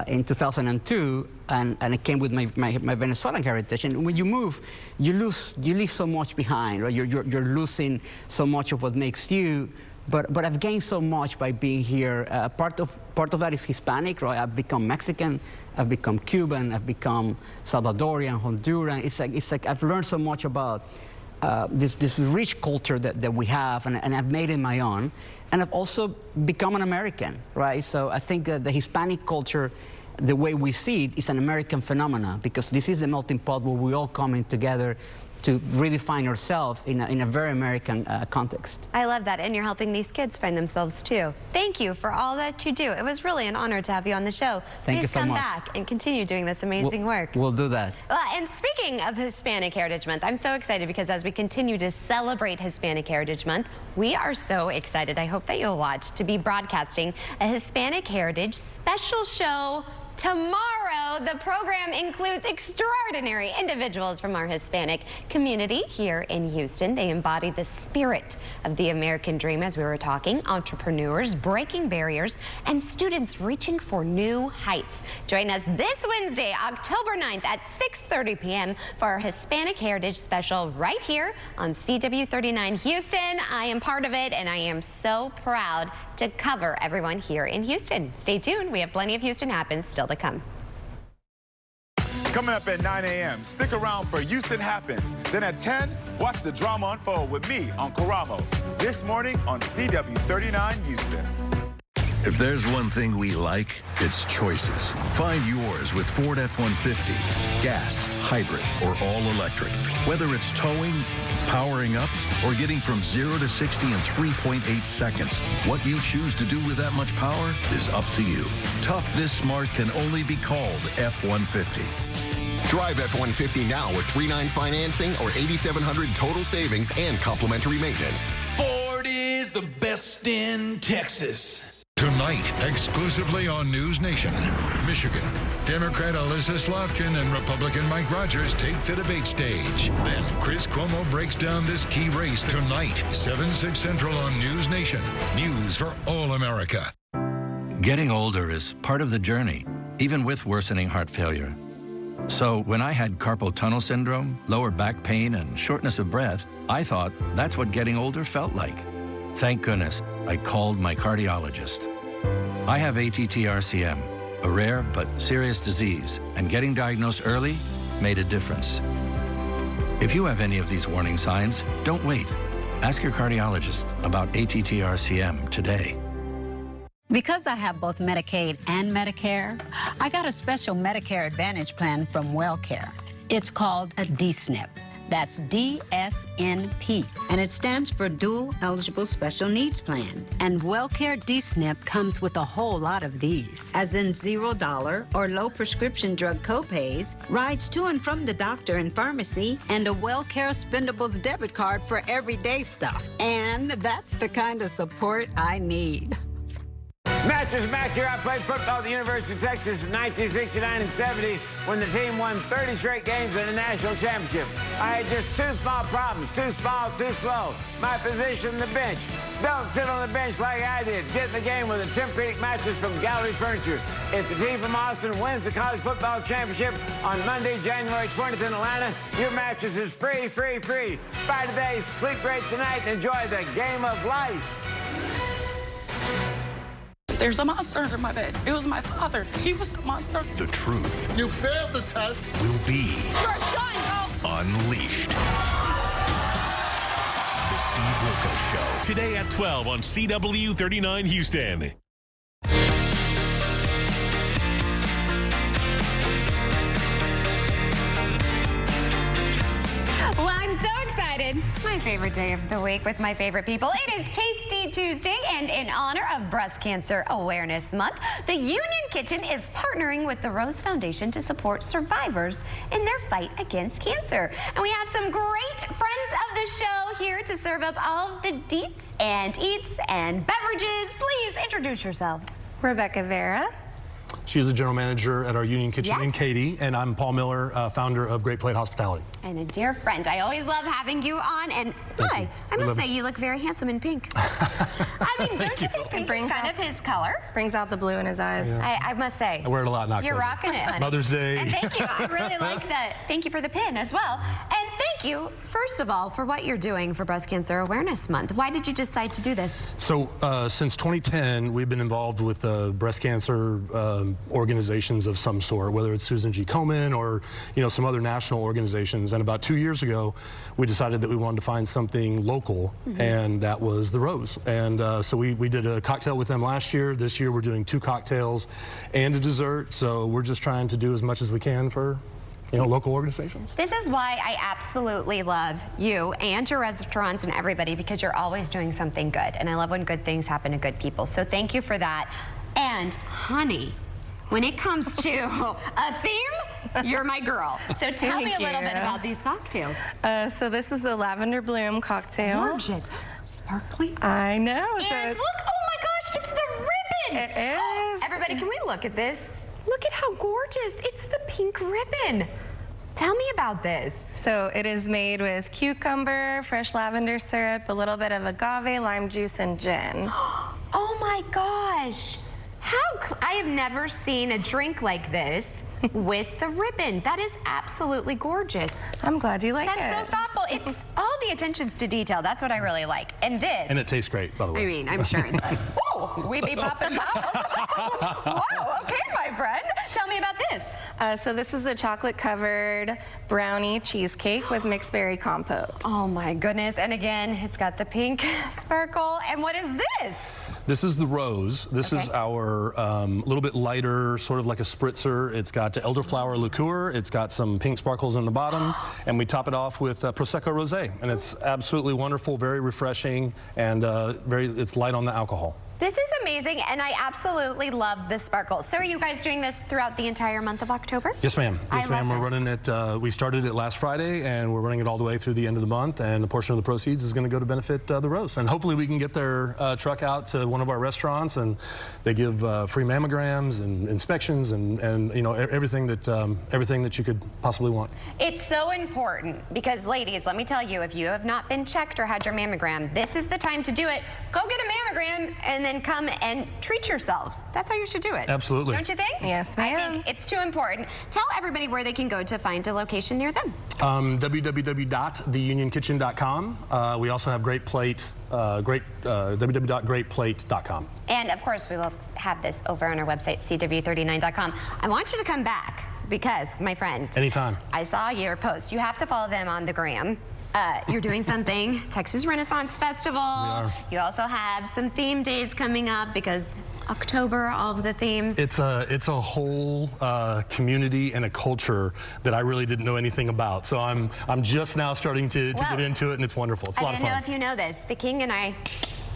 In 2002, and I came with my Venezuelan heritage. And when you move, you leave so much behind, right? You're losing so much of what makes you. But I've gained so much by being here. Part of that is Hispanic, right? I've become Mexican, I've become Cuban, I've become Salvadorian, Honduran. It's like I've learned so much about this rich culture that we have, and I've made it my own. And I've also become an American, right? So I think that the Hispanic culture, the way we see it, is an American phenomenon, because this is a melting pot where we all come in together to redefine ourselves in a very American context. I love that, and you're helping these kids find themselves too. Thank you for all that you do. It was really an honor to have you on the show. Thank you so much. Please come back and continue doing this amazing work. We'll do that. And speaking of Hispanic Heritage Month, I'm so excited because as we continue to celebrate Hispanic Heritage Month, we are so excited, I hope that you'll watch, to be broadcasting a Hispanic Heritage special show tomorrow. The program includes extraordinary individuals from our Hispanic community here in Houston. They embody the spirit of the American dream, as we were talking, entrepreneurs breaking barriers and students reaching for new heights. Join us this Wednesday, October 9th at 6:30 p.m. for our Hispanic Heritage special right here on CW39 Houston. I am part of it, and I am so proud to cover everyone here in Houston. Stay tuned. We have plenty of Houston Happens still to come. Coming up at 9 a.m., stick around for Houston Happens. Then at 10, watch the drama unfold with me on Karamo. This morning on CW39 Houston. If there's one thing we like, it's choices. Find yours with Ford F-150. Gas, hybrid, or all-electric. Whether it's towing, powering up, or getting from 0 to 60 in 3.8 seconds, what you choose to do with that much power is up to you. Tough this smart can only be called F-150. Drive F-150 now with 3.9 financing or $8,700 total savings and complimentary maintenance. Ford is the best in Texas. Tonight, exclusively on News Nation, Michigan. Democrat Alyssa Slotkin and Republican Mike Rogers take the debate stage. Then Chris Cuomo breaks down this key race tonight, 7/6 Central on News Nation. News for all America. Getting older is part of the journey, even with worsening heart failure. So when I had carpal tunnel syndrome, lower back pain, and shortness of breath, I thought that's what getting older felt like. Thank goodness I called my cardiologist. I have ATTR-CM, a rare but serious disease, and getting diagnosed early made a difference. If you have any of these warning signs, don't wait. Ask your cardiologist about ATTR-CM today. Because I have both Medicaid and Medicare, I got a special Medicare Advantage plan from WellCare. It's called a DSNP. That's DSNP, and it stands for Dual Eligible Special Needs Plan. And WellCare DSNP comes with a whole lot of these, as in $0 or low prescription drug copays, rides to and from the doctor and pharmacy, and a WellCare Spendables debit card for everyday stuff. And that's the kind of support I need. Mattress Mac here. I played football at the University of Texas in 1969 and 70 when the team won 30 straight games in the national championship. I had just two small problems. Too small, too slow. My position, the bench. Don't sit on the bench like I did. Get in the game with a Tempur-Pedic mattress from Gallery Furniture. If the team from Austin wins the college football championship on Monday, January 20th in Atlanta, your mattress is free, free, free. Buy today, sleep great tonight, and enjoy the game of life. There's a monster under my bed. It was my father. He was the monster. The truth You failed the test. will be You're done, unleashed. The Steve Wilkos Show. Today at 12 on CW 39 Houston. Well, I'm so excited. My favorite day of the week with my favorite people. It is Tasty Tuesday, and in honor of Breast Cancer Awareness Month, the Union Kitchen is partnering with the Rose Foundation to support survivors in their fight against cancer. And we have some great friends of the show here to serve up all of the deets and eats and beverages. Please introduce yourselves. Rebecca Vera. She's the general manager at our Union Kitchen in Yes. Katy, and I'm Paul Miller, founder of Great Plate Hospitality. And a dear friend. I always love having you on. And hi, I must say you look very handsome in pink. I mean, don't you think pink is kind of his color? Brings out the blue in his eyes. Yeah. I must say. I wear it a lot in October. You're rocking it, honey. Mother's Day. And thank you. I really like that. Thank you for the pin as well. And thank you, first of all, for what you're doing for Breast Cancer Awareness Month. Why did you decide to do this? So since 2010, we've been involved with breast cancer organizations of some sort, whether it's Susan G. Komen or some other national organizations. And about 2 years ago, we decided that we wanted to find something local, and that was the Rose. And so we did a cocktail with them last year. This year, we're doing 2 cocktails and a dessert. So we're just trying to do as much as we can for local organizations. This is why I absolutely love you and your restaurants and everybody, because you're always doing something good. And I love when good things happen to good people. So thank you for that. And honey, when it comes to a theme, you're my girl. So tell me a little bit about these cocktails. So this is the Lavender Bloom cocktail. Gorgeous. Sparkly. I know. And look, oh my gosh, it's the ribbon. It is. Everybody, can we look at this? Look at how gorgeous. It's the pink ribbon. Tell me about this. So it is made with cucumber, fresh lavender syrup, a little bit of agave, lime juice, and gin. Oh my gosh. I have never seen a drink like this with the ribbon. That is absolutely gorgeous. I'm glad you like it. That's so thoughtful. It's all the attentions to detail. That's what I really like. And this. And it tastes great, by the way. I mean, I'm sure it does. Oh, we be popping bottles. Wow, okay, my friend. Tell me about this. So this is the chocolate-covered brownie cheesecake with mixed berry compote. Oh my goodness. And again, it's got the pink sparkle. And what is this? This is the Rose. This is our little bit lighter, sort of like a spritzer. It's got elderflower liqueur. It's got some pink sparkles in the bottom, and we top it off with Prosecco Rosé. And it's absolutely wonderful, very refreshing, and it's light on the alcohol. This is amazing, and I absolutely love the sparkle. So are you guys doing this throughout the entire month of October? Yes, ma'am. Yes, ma'am. We're running it. We started it last Friday, and we're running it all the way through the end of the month, and a portion of the proceeds is going to go to benefit the Rose. And hopefully we can get their truck out to one of our restaurants, and they give free mammograms and inspections and you know, everything that you could possibly want. It's so important because, ladies, let me tell you, if you have not been checked or had your mammogram, this is the time to do it. Go get a mammogram and then come and treat yourselves. That's how you should do it. Absolutely. Don't you think? Yes, ma'am. I think it's too important. Tell everybody where they can go to find a location near them. www.theunienkitchen.com. We also have Great Plate, www.greatplate.com. And of course, we will have this over on our website, cw39.com. I want you to come back because, my friend. Anytime. I saw your post. You have to follow them on the gram. You're doing something, Texas Renaissance Festival. We are. You also have some theme days coming up because October, all of the themes. It's a whole community and a culture that I really didn't know anything about. So I'm just now starting to get into it, and it's wonderful. It's a lot of fun. I don't know if you know this. The king and I,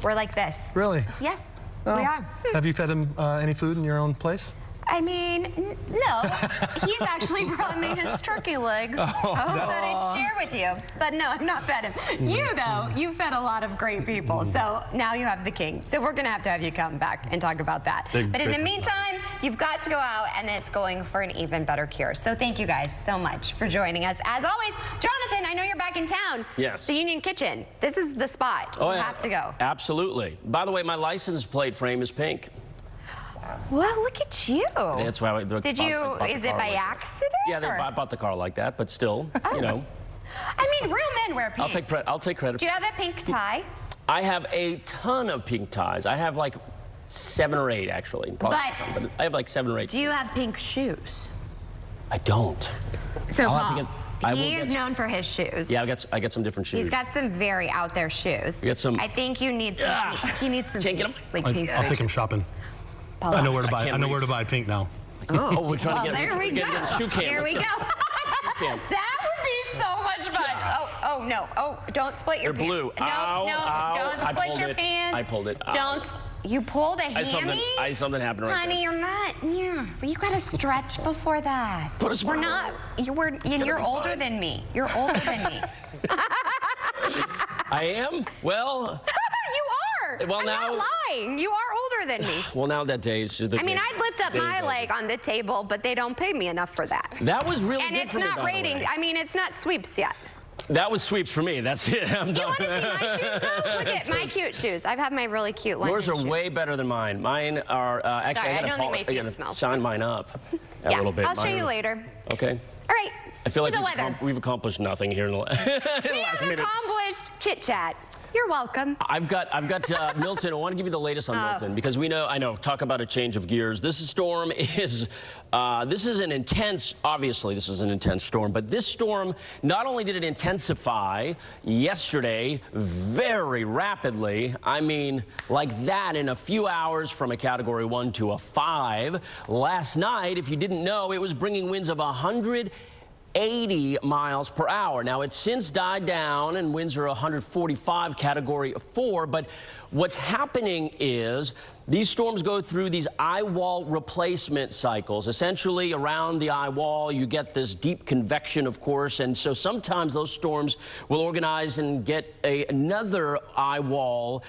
we're like this. Really? Yes, oh. we are. Have you fed him any food in your own place? I mean, no. He's actually brought me his turkey leg. I thought I'd share with you. But no, I've not fed him. You, though, you fed a lot of great people. So now you have the king. So we're going to have you come back and talk about that. But in the meantime, you've got to go out, and it's going for an even better cure. So thank you guys so much for joining us. As always, Jonathan, I know you're back in town. Yes. The Union Kitchen. This is the spot. Oh, you yeah. have to go. Absolutely. By the way, my license plate frame is pink. Well, look at you. That's why I Did you, is it by accident? Yeah, I bought the car like that, but still, you know. I mean, real men wear pink. I'll take credit. Do you have a pink tie? I have a ton of pink ties. I have like 7 or 8, actually. But I have like 7 or 8. Do you have pink shoes? I don't. So, Paul, he is known for his shoes. Yeah, I get some different shoes. He's got some very out there shoes. You get some. I think you need some. He needs some. Can't get them. Like pink. I'll take him shopping. Paula. I know where to buy. I know where to buy pink now. Oh, we're trying to get. There we go. Shoe cam. Here we go. That would be so much fun. Oh no. Oh, don't split your pants. They're blue. No, Ow, no, ow. don't split your pants. I pulled it. Don't. You pulled a hammy? Something happened right Honey, there. you're not. Yeah, but you gotta stretch before that. Put a smile. We're not. You're older than me. You're older than me. I am? Well. You are. Well, I'm now. not lying. You are older than me. Well, now that day is just. I mean, I'd lift up my leg on the table, but they don't pay me enough for that. That was really and good it's for me, not by the rating. way. I mean, it's not sweeps yet. That was sweeps for me. That's it. I'm done. You want to see my shoes, though? Look at my cute shoes. I've had my really cute London Yours are shoes. way better than mine. Mine are actually. Sorry, I don't think my I feet gotta smell. shine mine up a little bit. I'll show you later. Okay. All right. I feel like the weather. we've accomplished nothing here in the last minute. Accomplished chit chat. You're welcome. I've got Milton. I want to give you the latest on Milton because I know, talk about a change of gears. This storm is, obviously this is an intense storm, but this storm, not only did it intensify yesterday very rapidly, I mean, like that in a few hours from a Category 1 to a 5. Last night, if you didn't know, it was bringing winds of 180 miles per hour. Now, it's since died down, and winds are 145, Category 4, but what's happening is these storms go through these eye wall replacement cycles. Essentially, around the eye wall, you get this deep convection, of course, and so sometimes those storms will organize and get another eye wall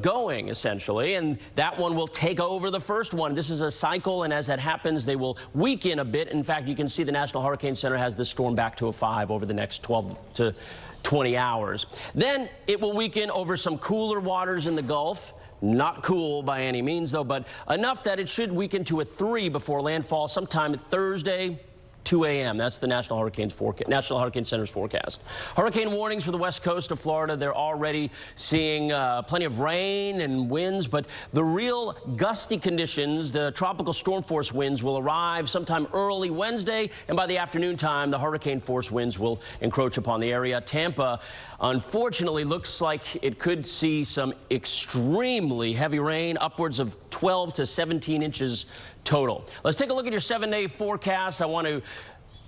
going, essentially, and that one will take over the first one. This is a cycle, and as that happens, they will weaken a bit. In fact, you can see the National Hurricane Center has this storm back to a 5 over the next 12 to 20 hours. Then it will weaken over some cooler waters in the Gulf. Not cool by any means, though, but enough that it should weaken to a 3 before landfall sometime Thursday, 2 a.m. That's the National Hurricane Center's forecast. Hurricane warnings for the west coast of Florida. They're already seeing plenty of rain and winds, but the real gusty conditions, the tropical storm force winds, will arrive sometime early Wednesday, and by the afternoon time, the hurricane force winds will encroach upon the area. Tampa, unfortunately, looks like it could see some extremely heavy rain, upwards of 12 to 17 inches total. Let's take a look at your 7-day forecast. I want to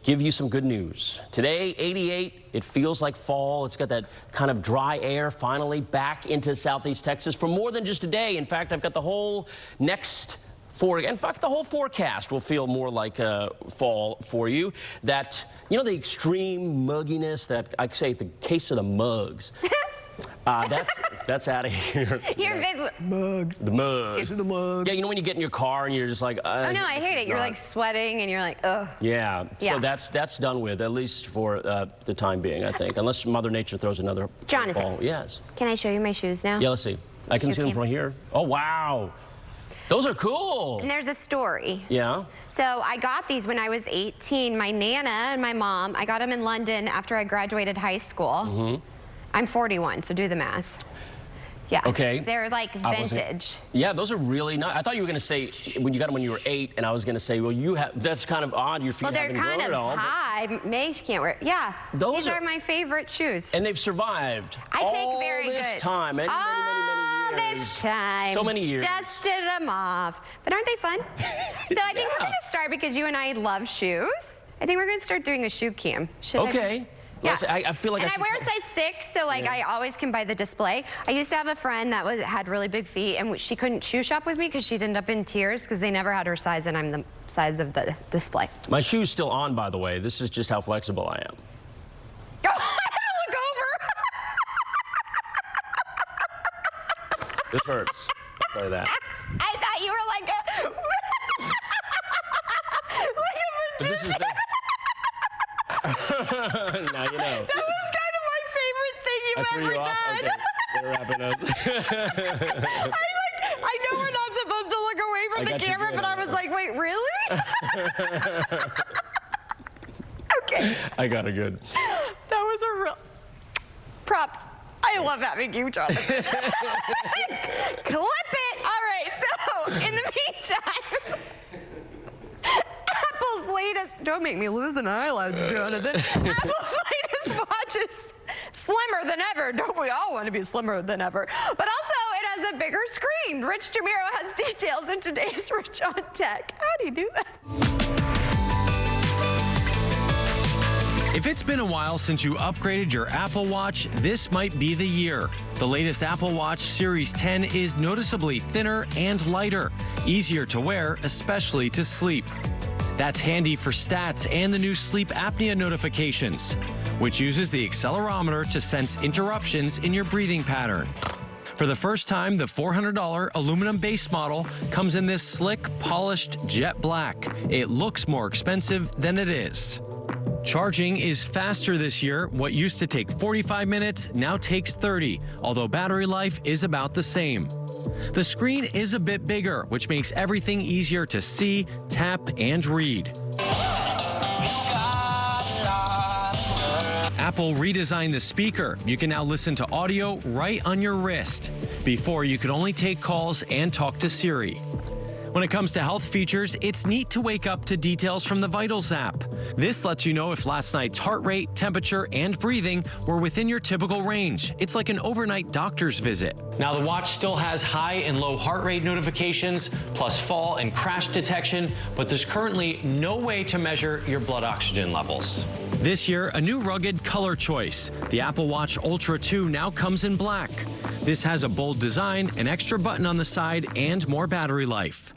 give you some good news. Today, 88, it feels like fall. It's got that kind of dry air finally back into southeast Texas for more than just a day. In fact, I've got the whole the whole forecast will feel more like fall for you. That, you know, the extreme mugginess that I say, the case of the mugs. That's out of here. Your face was mugs. The mugs. Case of the mugs. Yeah, you know when you get in your car and you're just like, oh no, I hate it. You're like sweating and you're like, ugh. Yeah. Yeah. So that's done with, at least for the time being, I think. Unless Mother Nature throws another Jonathan. ball. Yes. Can I show you my shoes now? Yeah, let's see. I can see them from here. Oh, wow. Those are cool. And there's a story. Yeah. So I got these when I was 18. My Nana and my mom, I got them in London after I graduated high school. Mm-hmm. I'm 41, so do the math. Yeah. Okay. They're like vintage. Yeah, those are really nice. I thought you were going to say when you got them when you were 8, and I was going to say, well, that's kind of odd. Your feet haven't grown at all. Well, they're kind of high. May can't wear. Yeah. These are my favorite shoes. And they've survived. I take very good. All this time. Many years. This time. So many years. Dusted them off. But aren't they fun? So I think we're going to start, because you and I love shoes. I think we're going to start doing a shoe cam. Okay. Yeah. I feel like I wear size 6, so like I always can buy the display. I used to have a friend that had really big feet, and she couldn't shoe shop with me because she'd end up in tears because they never had her size, and I'm the size of the display. My shoe's still on, by the way. This is just how flexible I am. Oh, I gotta look over. This hurts. I'll tell you that. I thought you were like a magician. Now you know. That was kind of my favorite thing you've ever done. Okay, we're wrapping up. I know we're not supposed to look away from the camera, but I was like, wait, really? Okay. I got it good. That was a real props. I love having you, Jonathan. Clip it. All right, so in the meantime, Apple's latest, don't make me lose an eyelash, Jonathan. Apple's latest watch is slimmer than ever. Don't we all want to be slimmer than ever? But also, it has a bigger screen. Rich Jamiro has details in today's Rich on Tech. How do you do that? If it's been a while since you upgraded your Apple Watch, this might be the year. The latest Apple Watch Series 10 is noticeably thinner and lighter, easier to wear, especially to sleep. That's handy for stats and the new sleep apnea notifications, which uses the accelerometer to sense interruptions in your breathing pattern. For the first time, the $400 aluminum base model comes in this slick, polished jet black. It looks more expensive than it is. Charging is faster this year. What used to take 45 minutes now takes 30, although battery life is about the same. The screen is a bit bigger, which makes everything easier to see, tap, and read. Apple redesigned the speaker. You can now listen to audio right on your wrist. Before, you could only take calls and talk to Siri. When it comes to health features, it's neat to wake up to details from the Vitals app. This lets you know if last night's heart rate, temperature, and breathing were within your typical range. It's like an overnight doctor's visit. Now, the watch still has high and low heart rate notifications, plus fall and crash detection, but there's currently no way to measure your blood oxygen levels. This year, a new rugged color choice. The Apple Watch Ultra 2 now comes in black. This has a bold design, an extra button on the side, and more battery life.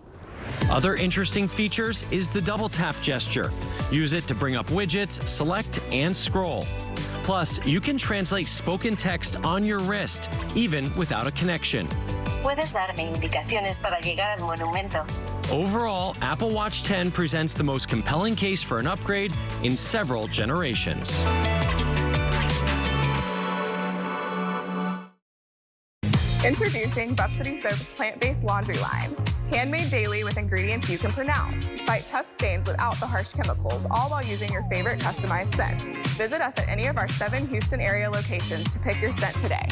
Other interesting features is the double tap gesture. Use it to bring up widgets, select, and scroll. Plus, you can translate spoken text on your wrist, even without a connection. Puedes darme indicaciones para llegar al monumento. Overall, Apple Watch 10 presents the most compelling case for an upgrade in several generations. Introducing Buff City Soap's plant-based laundry line. Handmade daily with ingredients you can pronounce. Fight tough stains without the harsh chemicals, all while using your favorite customized scent. Visit us at any of our 7 Houston area locations to pick your scent today.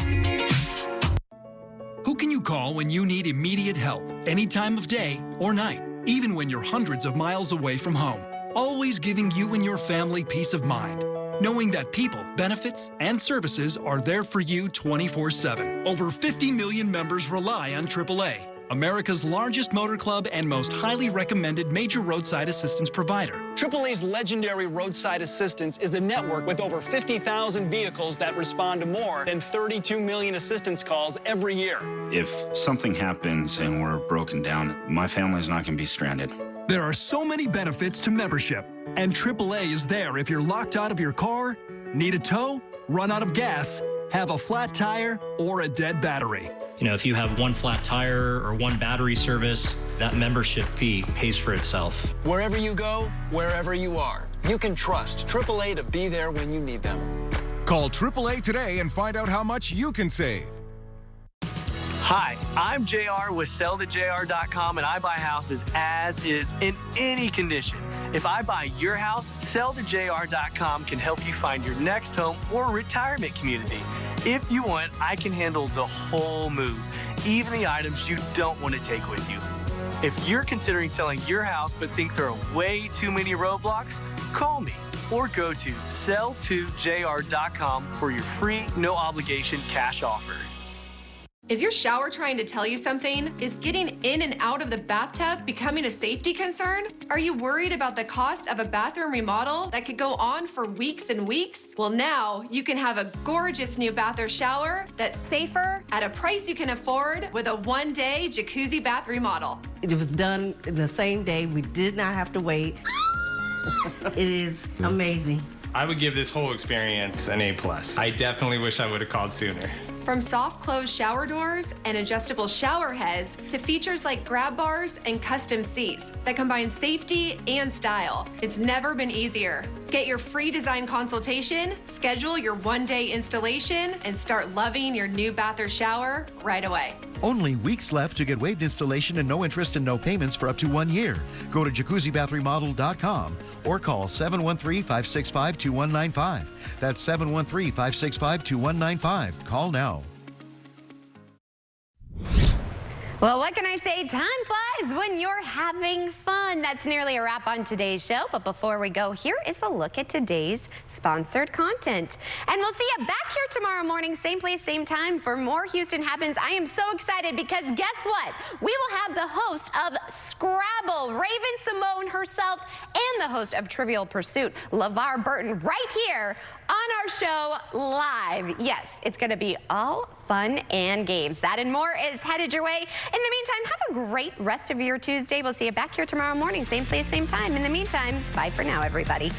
Who can you call when you need immediate help, any time of day or night, even when you're hundreds of miles away from home? Always giving you and your family peace of mind, knowing that people, benefits, and services are there for you 24/7. Over 50 million members rely on AAA, America's largest motor club and most highly recommended major roadside assistance provider. AAA's legendary roadside assistance is a network with over 50,000 vehicles that respond to more than 32 million assistance calls every year. If something happens and we're broken down, my family's not going to be stranded. There are so many benefits to membership, and AAA is there if you're locked out of your car, need a tow, run out of gas, have a flat tire, or a dead battery. You know, if you have one flat tire or one battery service, that membership fee pays for itself. Wherever you go, wherever you are, you can trust AAA to be there when you need them. Call AAA today and find out how much you can save. Hi, I'm JR with SellToJR.com, and I buy houses as is in any condition. If I buy your house, SellToJR.com can help you find your next home or retirement community. If you want, I can handle the whole move, even the items you don't want to take with you. If you're considering selling your house but think there are way too many roadblocks, call me or go to SellToJR.com for your free, no obligation cash offer. Is your shower trying to tell you something? Is getting in and out of the bathtub becoming a safety concern? Are you worried about the cost of a bathroom remodel that could go on for weeks and weeks? Well, now you can have a gorgeous new bath or shower that's safer at a price you can afford with a one-day jacuzzi bath remodel. It was done the same day. We did not have to wait. It is amazing. I would give this whole experience an A+. I definitely wish I would have called sooner. From soft close shower doors and adjustable shower heads to features like grab bars and custom seats that combine safety and style, it's never been easier. Get your free design consultation, schedule your one-day installation, and start loving your new bath or shower right away. Only weeks left to get waived installation and no interest and no payments for up to 1 year. Go to jacuzzibathremodel.com or call 713-565-2195. That's 713-565-2195. Call now. Well, what can I say? Time flies when you're having fun. That's nearly a wrap on today's show. But before we go, here is a look at today's sponsored content. And we'll see you back here tomorrow morning, same place, same time for more Houston Happens. I am so excited because guess what? We will have the host of Scrabble, Raven Simone herself, and the host of Trivial Pursuit, LeVar Burton, right here on our show live. Yes, it's going to be all fun and games. That and more is headed your way. In the meantime, have a great rest of your Tuesday. We'll see you back here tomorrow morning, same place, same time. In the meantime, bye for now, everybody.